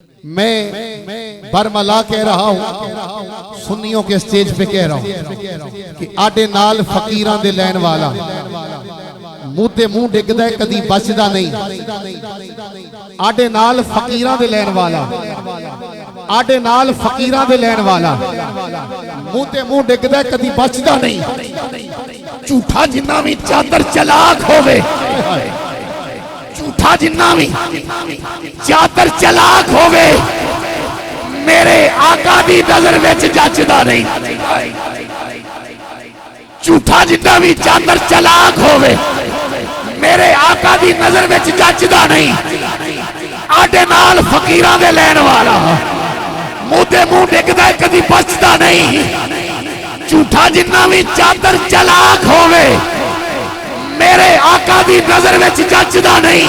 میں برملا کہہ رہا ہوں، سنیوں کے سٹیج پہ کہہ رہا ہوں کہ آڈے نال فقیران دے لین والا منہ تے منہ ڈگدا ہے کدی بچدا نہیں۔ آڈے نال فقیران دے لین والا، آڈے نال فقیران دے لین والا منہ تے منہ ڈگدا ہے کدی بچدا نہیں۔ جھوٹا جنہ بھی چادر چلاک ہوئے، جھوٹا جنہ بھی چادر چلاک ہوئے، میرے آقا دی نظر وچ جچدا نہیں۔ جھوٹا جنہ بھی چادر چلاک ہوئے، میرے آقا دی نظر وچ جچدا نہیں۔ آڈے نال فقیران دے لین والا منہ تے منہ ڈگدا ہے کدی بچدا نہیں۔ جھوٹا جنہ بھی چادر چلاک ہوئے، میرے آقا دی نظر وچ جچدا نہیں۔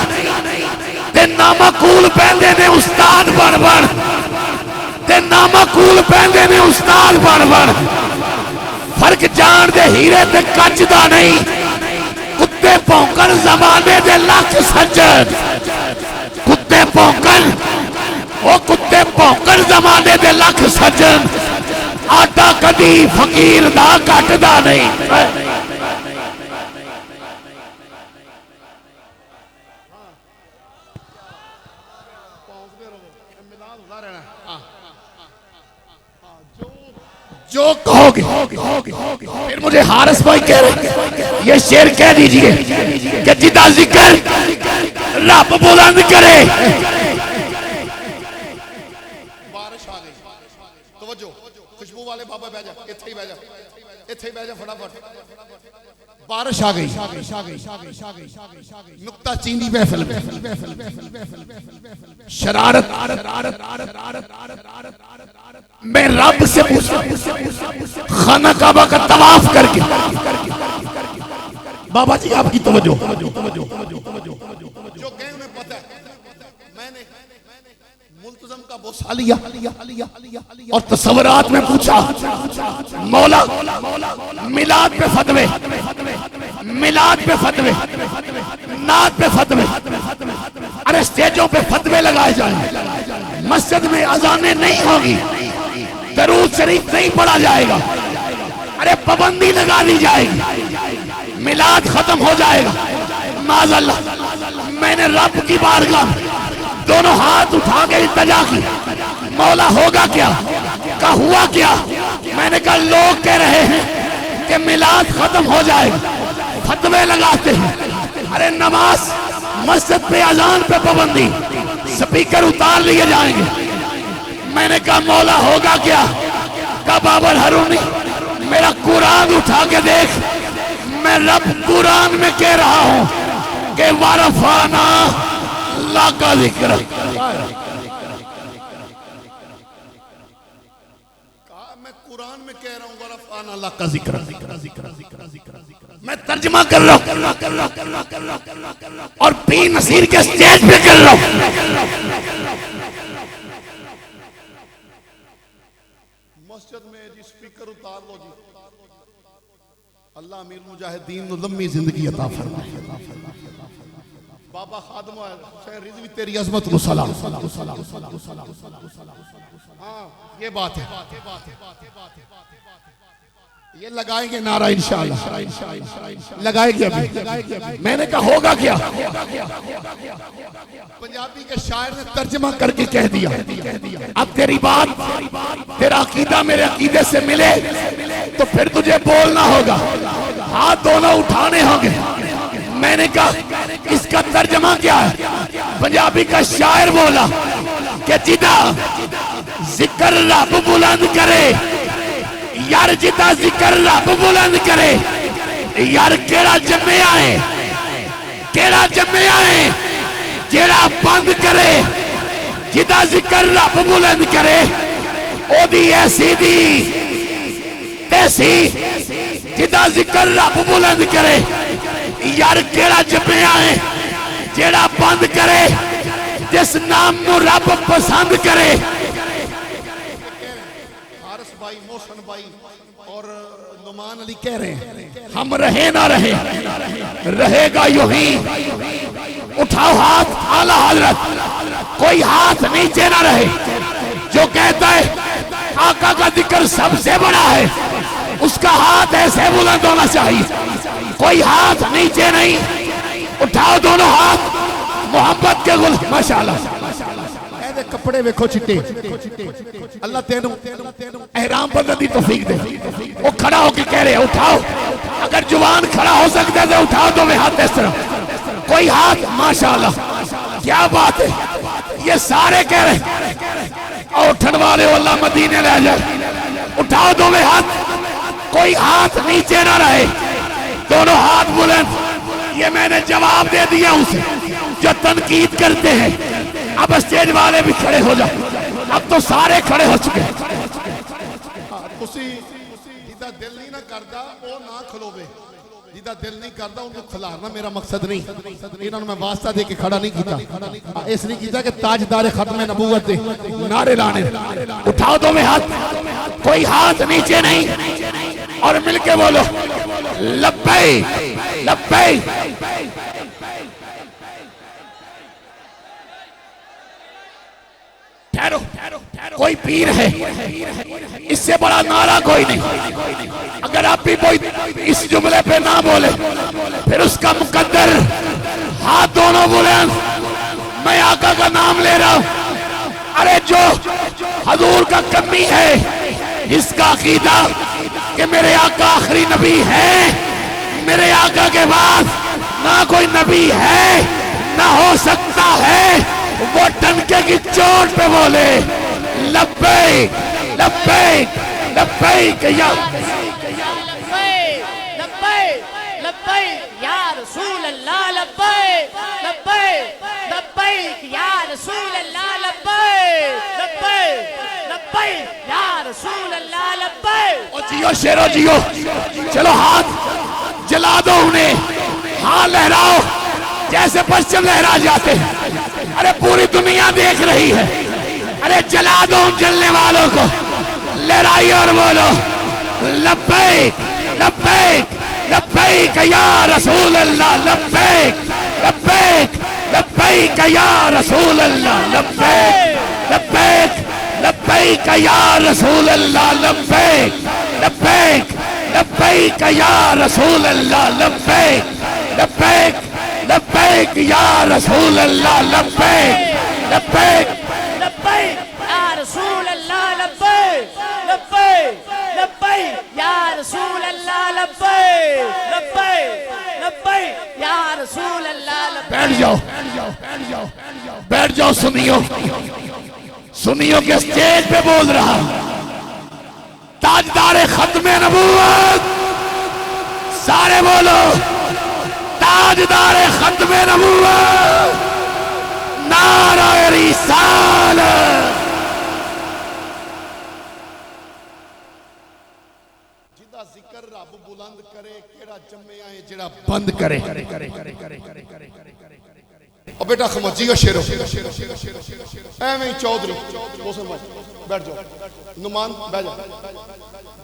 تے نامعقول پہندے نے استاد بن بن، تے نامعقول پہندے نے استاد بن بن، فرق جان دے ہیرے تے کچدا نہیں۔ کتے پونکن زمانے دے لاکھ سجد، کتے پونکن، او کتے پونکن زمانے دے لاکھ سجد، آٹا کدی فقیر دا کٹدا نہیں۔ جو کہو گے پھر مجھے حارث بھائی کہہ رہے ہیں یہ شعر کہہ دیجئے کہ جدا ذکر رب بلند کرے۔ بارش آ گئی، توجہ، خوشبو والے بابا بیٹھ جا، اتھے ہی بیٹھ جا، اتھے ہی بیٹھ جا فٹافٹ۔ بارش آ گئی، نکتہ چیندی محفل میں شرارت، میں رب سے پوچھا خانہ کعبہ کا طواف کر کے، بابا جی آپ کی توجہ، جو کہیں انہیں پتہ ہے، میں نے ملتزم کا بوسہ لیا اور تصورات میں پوچھا مولا میلاد پہ فتوے، میلاد پہ فتوے، نعت پہ فتوے، ارے سٹیجوں پہ فتوے لگائے جائیں، مسجد میں اذانیں نہیں ہوگی، درود شریف نہیں پڑھا جائے گا، ارے پابندی لگا دی جائے گی، میلاد ختم ہو جائے گا۔ معاذ اللہ، میں نے رب کی بارگاہ دونوں ہاتھ اٹھا کے التجا کی، مولا ہوگا کیا؟ کہا ہوا کیا؟ میں نے کہا لوگ کہہ رہے ہیں کہ میلاد ختم ہو جائے گا، فتوے لگاتے ہیں، ارے نماز مسجد پہ اذان پہ پابندی، سپیکر اتار لیے جائیں گے۔ میں نے کہا مولا ہوگا کیا؟ کہا بابر ہرونی میرا قرآن اٹھا کے دیکھ، میں رب قرآن میں کہہ رہا ہوں کہ وَرَفَعْنَا لَكَ ذِكْرَكَ۔ کہا میں قرآن میں کہہ رہا ہوں وَرَفَعْنَا لَكَ ذِكْرَكَ، میں ترجمہ کر رہا ہوں اور پی نصیر کے سٹیج پہ کر رہا ہوں۔ مسجد میں جی سپیکر اتار لو جی، اللہ امیر مجاہدین نو لمبی زندگی عطا فرمائے۔ بابا خادم حسین رضوی تیری عظمت کو سلام۔ ہاں یہ بات ہے، یہ لگائیں گے نعرہ انشاءاللہ، لگائیں گے ابھی۔ میں نے کہا ہوگا کیا؟ پنجابی کے شاعر نے ترجمہ کر کے کہہ دیا اب تیری بات، تیرا عقیدہ میرے عقیدے سے ملے تو پھر تجھے بولنا ہوگا، ہاتھ دونوں اٹھانے ہوں گے۔ میں نے کہا اس کا ترجمہ کیا ہے؟ پنجابی کا شاعر بولا کہ جدا ذکر رب بلند کرے، یار جدا ذکر رب بلند کرے، یار کیڑا جمعے آئے، کیڑا جمعے آئے، جیڑا بند کرے، جدا ذکر رب بلند کرے، او دی ایسی دی تیسی، جدا ذکر رب بلند کرے، یار کیڑا جمعے آئے، جیڑا بند کرے، جس نام نو رب پسند کرے۔ حارث بھائی، محسن بھائی اور نعمان علی کہہ رہے ہیں ہم رہے نہ رہے، رہے گا یوں ہی، اٹھاؤ ہاتھ اعلیٰ حضرت کوئی ہاتھ نیچے نہ رہے. جو کہتا ہے آقا کا ذکر سب سے بڑا ہے اس کا ہاتھ ایسے بلند ہونا چاہیے. کوئی ہاتھ نیچے نہیں. اٹھاؤ دونوں ہاتھ محبت کے غلام. ماشاءاللہ اے کپڑے ویکھو چٹے. اللہ تینوں احرام بدلنے دی توفیق دے. وہ کھڑا ہو کے کہہ رہے اٹھاؤ. اگر جوان کھڑا ہو سکتا ہے تو اٹھاؤ دو ہاتھ اس طرح. کوئی ہاتھ. ماشاءاللہ کیا بات ہے. یہ سارے کہہ رہے اور اٹھن والے اللہ مدینے لے جائے. اٹھاؤ دو ہاتھ. کوئی ہاتھ نیچے نہ رہے. دونوں ہاتھ بلند. یہ میں نے جواب دے دیا اسے جو تنقید کرتے ہیں. اب اسٹیج والے بھی کھڑے ہو جاؤ. اب تو سارے کھڑے ہو چکے. جیدہ دل نہیں نہ کردا وہ نہ کھلوے. جیدہ دل نہیں کردا ان کو کھلارنا میرا مقصد نہیں. انہوں نے میں واسطہ دے کے کھڑا نہیں کیتا. اس نہیں کیتا کہ تاجدار ختم نبوت دے نعرے لانے. اٹھاؤ دو میں ہاتھ. کوئی ہاتھ نیچے نہیں. اور مل کے بولو لبیک لبیک. کوئی پیر ہے اس سے بڑا نعرہ کوئی نہیں. اگر آپ بھی کوئی اس جملے پہ نہ بولے پھر اس کا مقدر. ہاتھ دونوں بلند. میں آقا کا نام لے رہا ہوں. ارے جو حضور کا کمی ہے اس کا عقیدہ کہ میرے آقا آخری نبی ہے. میرے آقا کے بعد نہ کوئی نبی ہے نہ ہو سکتا ہے. وہ ٹنکے کی چوٹ پہ بولے لبیک لبیک لبیک یا لبیک یا رسول اللہ. لبیک لبیک لبیک یا رسول اللہ. لبیک لبیک لبیک یا رسول اللہ. لبیک. او جیو شیرو جیو. چلو ہاتھ جلا دو انہیں. ہاں لہراؤ جیسے پرچم لہرا جاتے. ارے پوری دنیا دیکھ رہی ہے. ارے جلا دو ان جلنے والوں کو. لہرائی اور بولو لبیک لبیک لبیک یا رسول اللہ. لبیک لبیک لبیک یا رسول اللہ. لبیک لبیک لبیک یا رسول اللہ. لبیک لبیک لبیک یا رسول اللہ. لبیک لبیک لبیک یا رسول اللہ. لبیک لبیک لبیک یا رسول اللہ. لبیک لبیک لبیک یا رسول اللہ. لبیک لبیک لبیک یا رسول اللہ. بیٹھ جاؤ بیٹھ جاؤ. سنیو سنیو کہ اسٹیج پہ بول رہا تاجدار ختم نبوت. سارے بولو تاجدار ختم نبوت. نعرہ رسالت. جدا ذکر رب بلند کرے کیڑا جمعے آئے جڑا بند کرے. اور بیٹا خمجیو شیرو ایویں چودری محسن بھائی بیٹھ جاؤ. نمان بیٹھ جاؤ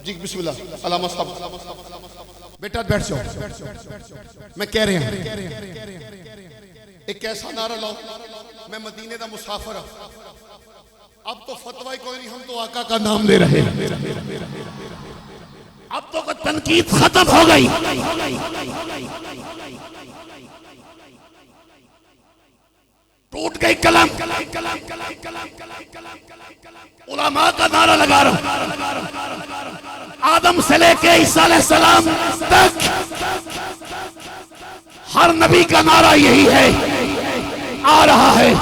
جی. بسم اللہ علامہ صاحب بیٹا بیٹھ جاؤ. میں کہہ رہے ہیں ایک ایسا نعرہ لاؤ. میں مدینے دا مسافر ہوں. اب تو فتوی کوئی نہیں. ہم تو آقا کا نام لے رہے ہیں. اب تو تنقید ختم ہو گئی. ٹوٹ گئی کلام. علماء کا نعرہ لگا رہا ہوں. آدم سے لے کے عیسیٰ علیہ السلام تک ہر نبی کا نعرہ یہی ہے. آ رہا ہے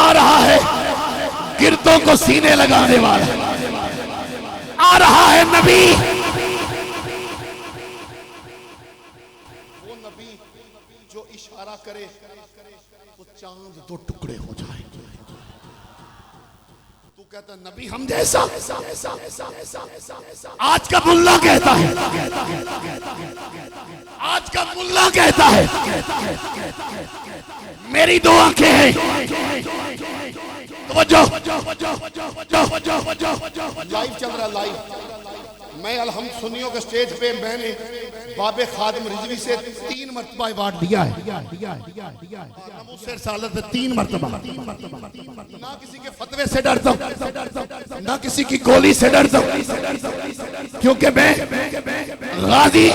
آ رہا ہے گردوں کو سینے لگانے والا. آ رہا ہے نبی. وہ نبی جو اشارہ کرے تو چاند دو ٹکڑے ہو جائیں. تو کہتا ہے نبی ہم جیسا. آج کا ملا کہتا ہے آج کا ملا کہتا ہے میری دو آنکھیں ہیں. توجہ لائیو چل رہا. لائیو میں الحمد سنیوں کے سٹیج پہ میں نے باب خادم رضوی سے 3 مرتبہ ایوارڈ دیا ہے، ناموس رسالت سے 3 مرتبہ۔ نہ کسی کے فتوے سے ڈرتا ہوں، نہ کسی کی گولی سے ڈرتا ہوں، کیونکہ میں غازی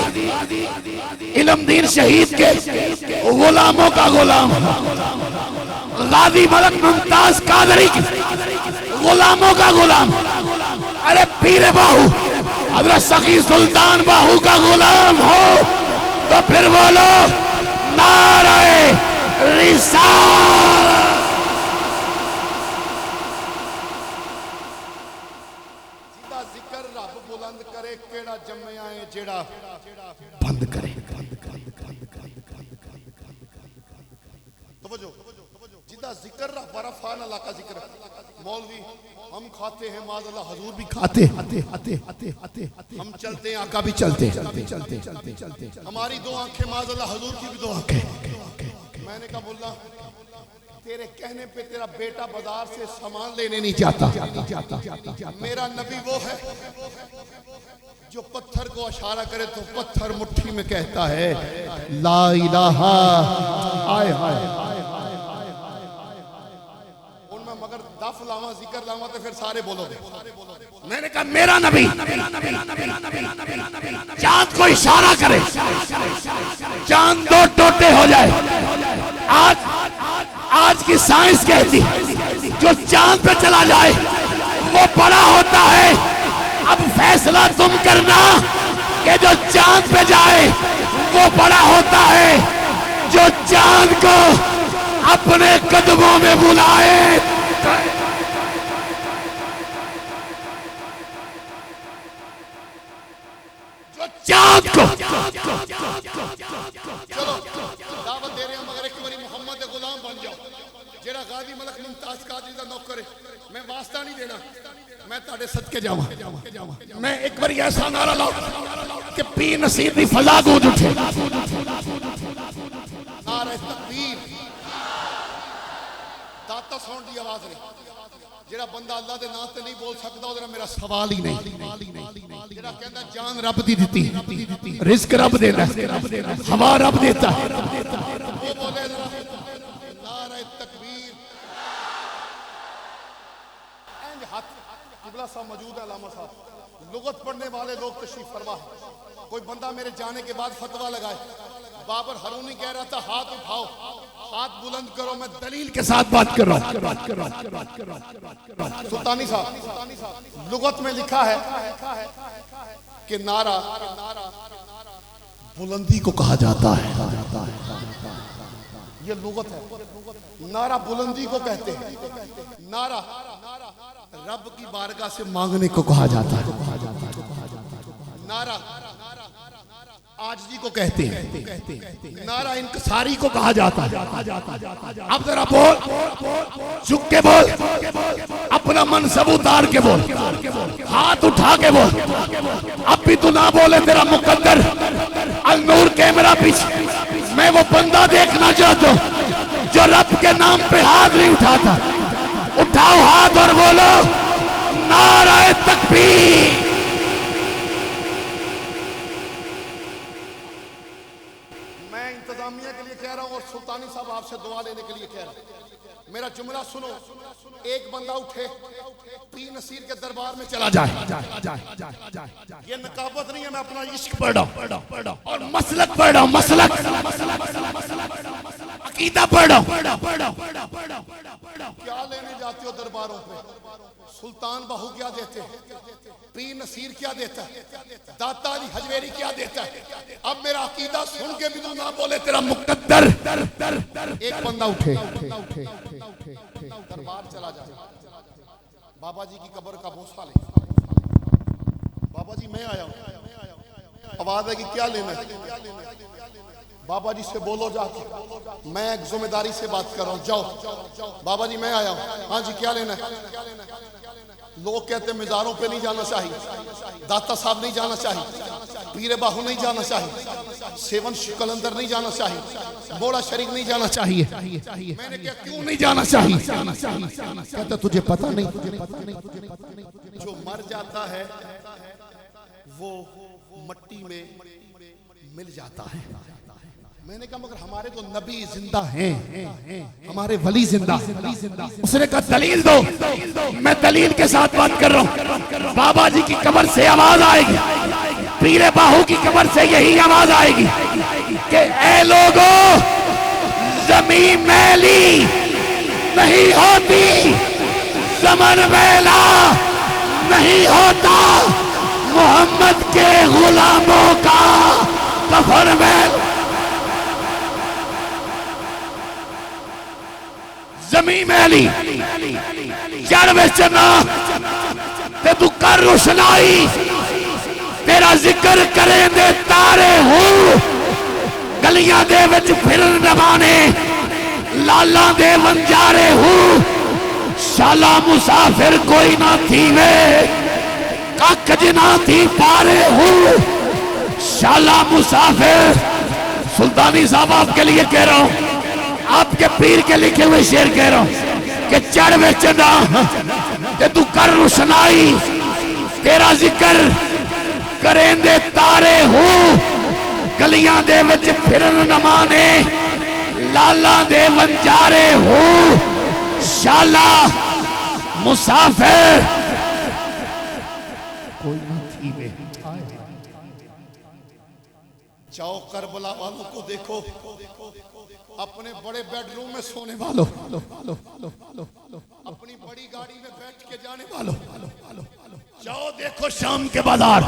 علم دین شہید کے غلاموں کا غلام ہوں، غازی ملک ممتاز قادری کے غلاموں کا غلام۔ ارے پیر باہو حضرت سخی سلطان باہو کا غلام ہو تو پھر بولو نعرہ رسالت۔ جدا ذکر رب بلند کرے کیڑا جمعیاں ہے جیڑا بند کرے۔ توجہ، جدا ذکر رب ورفان اللہ کا ذکر ہے۔ مولوی ہم کھاتے ہیں معاذ اللہ، حضور بھی کھاتے ہیں، ہم چلتے ہیں آقا بھی چلتے ہیں، ہماری 2 آنکھیں معاذ اللہ، حضور کی بھی 2 آنکھیں۔ میں نے کہا بولا تیرے کہنے پہ تیرا بیٹا بازار سے سامان لینے نہیں جاتا، میرا نبی وہ ہے جو پتھر کو اشارہ کرے تو پتھر مٹھی میں کہتا ہے لا الہ آئے ہائے۔ مگر دف لاواں ذکر لاواں تو پھر سارے بولو گے۔ میں نے کہا میرا نبی چاند کو اشارہ کرے چاند 2 ٹوٹے ہو جائے۔ آج کی سائنس کہتی جو چاند پہ چلا جائے وہ بڑا ہوتا ہے۔ اب فیصلہ تم کرنا کہ جو چاند پہ جائے وہ بڑا ہوتا ہے، جو چاند کو اپنے قدموں میں بلائے۔ چاند کو چلو دعوت دے رہے ہیں، مگر ایک باری محمد غلام بن جاؤ جیڑا غازی ملک ممتاز قادری دا نوکر ہے۔ میں واسطہ نہیں دینا، میں تاڑے صدقے جاواں، میں ایک باری ایسا نعرہ لاؤ کہ پیر نصیر دی فضا گونج اٹھے۔ نعرہ تکبیر، داتا ساؤنڈ دی آواز نہیں۔ جڑا بندہ اللہ دے نام تے نہیں بول سکتا ادھر میرا سوال ہی نہیں۔ جڑا کہندا جان رب دی دتی، رزق رب دیندا، ہوا رب دیتا ہے، وہ بولے ذرا نعرہ تکبیر۔ اینج ہاتھ قبلہ صاحب موجود ہے، علامہ صاحب لغت پڑھنے والے لوگ تشریف فرما۔ کوئی بندہ میرے جانے کے بعد فتویٰ لگائے، بابر ہرونی کہہ رہا تھا ہاتھ اٹھاؤ، ہاتھ بلند کرو، میں دلیل کے ساتھ بات کر رہا ہوں۔ سلطانی صاحب لغت میں لکھا ہے کہ نعرہ بلندی کو کہا جاتا ہے، یہ لغت ہے، نعرہ بلندی کو کہتے ہیں، نعرہ رب کی بارگاہ سے مانگنے کو کہا جاتا ہے، نعرہ عاجزی کو کہتے ہیں، نعرہ انکساری کو کہا جاتا ہے۔ اب ذرا بول، جھک کے بول، اپنا منصب اتار کے بول، ہاتھ اٹھا کے بول۔ اب بھی تو نہ بولے تیرا مقدر النور کیمرہ پیچھے، میں وہ بندہ دیکھنا چاہتا ہوں جو رب کے نام پہ ہاتھ نہیں اٹھاتا۔ اٹھاؤ ہاتھ اور بولو نعرہ تکبیر۔ کے لیے کہہ رہا ہوں اور سلطانی صاحب آپ سے دعا لینے کے لیے کہہ رہا ہوں، میرا جملہ سنو۔ ایک بندہ اٹھے پیر نصیر کے دربار میں چلا جائے، یہ نقابت نہیں ہے، میں اپنا عشق پڑھ رہا ہوں اور مسلک پڑھ رہا ہوں، مسلک عقیدہ پڑھ رہا ہوں۔ کیا لینے جاتے ہو درباروں پہ؟ سلطان بہو کیا دیتے ہیں، پیر نصیر کیا دیتا ہے، داتا علی حجویری کیا دیتا ہے۔ اب میرا عقیدہ سن کے بھی تو نہ بولے تیرا مقدر۔ ایک بندہ اٹھے دربار چلا جائے، بابا جی کی قبر کا بوسہ لے، بابا جی میں آیا ہوں، آواز ہے کہ کیا لینا ہے؟ بابا جی سے بولو جا کے، میں ایک ذمہ داری سے بات کر رہا ہوں، جاؤ بابا جی میں آیا ہوں، ہاں جی کیا لینا ہے؟ لوگ کہتے ہیں مزاروں پہ نہیں جانا چاہیے، داتا صاحب نہیں جانا چاہیے، پیر باہو نہیں جانا چاہیے، سیون کلندر نہیں جانا چاہیے، بوڑا شریف نہیں جانا چاہیے۔ میں نے کہا کیوں نہیں جانا چاہیے؟ کہتا تجھے پتہ نہیں، جو مر جاتا ہے وہ مٹی میں مل جاتا ہے. میں نے کہا مگر ہمارے تو نبی زندہ ہیں, ہمارے ولی زندہ ہیں. اس نے کہا دلیل دو. میں دلیل کے ساتھ بات کر رہا ہوں. بابا جی کی قبر سے آواز آئے گی, پیر باہو کی قبر سے یہی آواز آئے گی کہ اے لوگو, زمین میلی نہیں ہوتی, زمن میلا نہیں ہوتا, محمد کے غلاموں کا کفن میل. زمین میلی جڑ وچ نہ تے تو کر روشنائی, تیرا ذکر کریں دے تارے ہوں, گلیاں دے وچ پھرن روانے, لالاں دے ونجارے ہوں. شالا مسافر کوئی نہ تھی وے, کک جنا تھی پارے ہوں. شالا مسافر, سلطانی صاحب آپ کے لیے کہہ رہا ہوں, آپ کے پیر کے لکھے ہوئے شعر کہہ رہا ہوں کہ چڑھ میں چڑھا تے تو کر روشنائی, تیرا ذکر کریں دے تارے ہوں, گلیاں دے وچ پھرن نمانے, لالا دے ونجارے ہوں. شالا مسافر کوئی نہ تھی وے. جاؤ کربلا والوں کو دیکھو, اپنے بڑے بیڈ روم میں سونے والوں, اپنی بڑی گاڑی میں بیٹھ کے جانے والوں, جاؤ دیکھو شام کے بازار.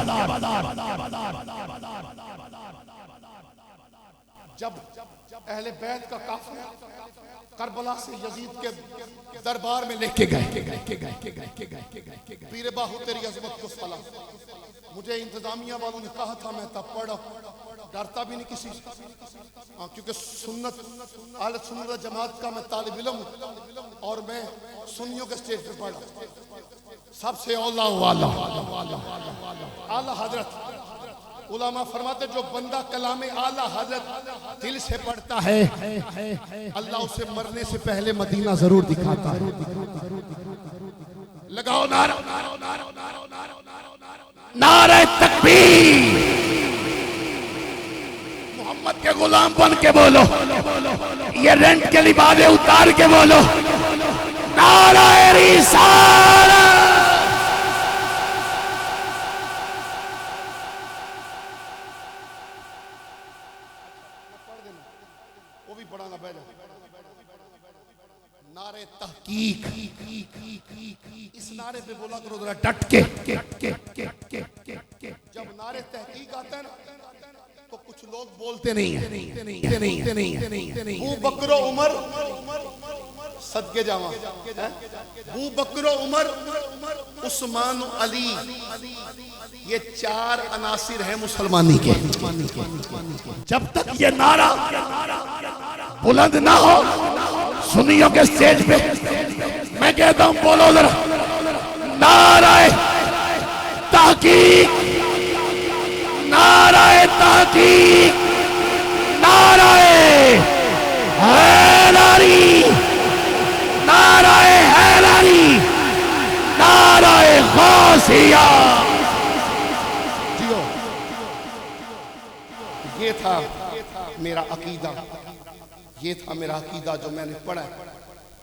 جب اہل بیت کا قافلہ کربلا سے یزید کے دربار میں لے کے گئے, پیر باہو تیری عظمت کو سلام. مجھے انتظامیہ والوں نے کہا تھا, میں تب پڑھا, ڈرتا بھی نہیں کسی سے, کیونکہ سنت اہل سنت جماعت کا میں طالب علم ہوں, اور میں سنیوں کے سٹیج پہ پڑھا. سب سے اولا اعلیٰ حضرت. علماء فرماتے جو بندہ کلام اعلیٰ حضرت دل سے پڑھتا ہے, اللہ اسے مرنے سے پہلے مدینہ ضرور دکھاتا ہے. لگاؤ نعرہ, نعرہ تکبیر. محمد کے غلام بن کے بولو, یہ رینٹ کے لبادے اتار کے بولو, نعرہ رسالت. وہ بھی پڑھانا پہلے. نعرہ تحقیق, اس نعرے پہ بولا کرو ذرا ڈٹ کے. جب نعرے تحقیق آتا ہے نا تو کچھ لوگ بولتے نہیں ہیں. ابو بکر و عمر صدقے جاواں, ابو بکر و عمر, عثمان و علی, یہ 4 عناصر ہیں مسلمانی کے. جب تک یہ نعرہ بلند نہ ہو سنیوں کے سٹیج پہ, میں کہتا ہوں بولو ذرا نعرہ تحقیق, نعرہ تحقیق, نعرہ حیدری, نعرہ حیدری, نعرہ غوثیہ. یہ تھا میرا عقیدہ, یہ تھا میرا عقیدہ جو میں نے پڑھا ہے.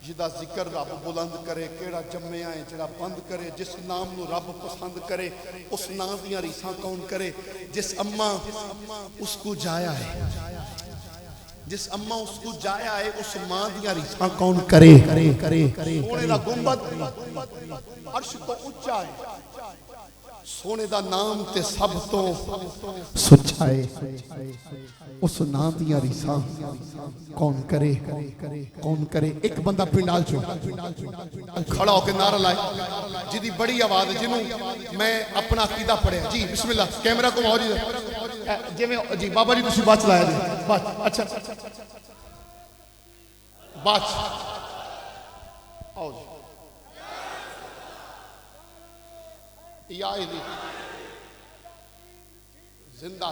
جدا ذکر رب بلند کرے, کیڑا جمے آئے جڑا بند کرے, جس نام نو رب پسند کرے اس نام دیاں ریساں کون کرے. جس اماں اس کو جایا ہے, جس اماں اس کو جایا ہے اس ماں دیاں ریساں کون کرے. سونے دا گنبد عرش تو اونچا ہے, سونے دا نام تے سب تو سچا ہے, اس نام دیاں ریساں کون کرے, کون کرے. ایک بندہ پنڈال چو کھڑا ہو کے نعرہ لائے, جدی بڑی آواز ہے, جنہوں میں اپنا عقیدہ پڑھے. جی بسم اللہ, کیمرہ کو بہو جی بابا جی تسی بات چلایا جی, بات اچھا بات آؤ جی. یا الہی زندہ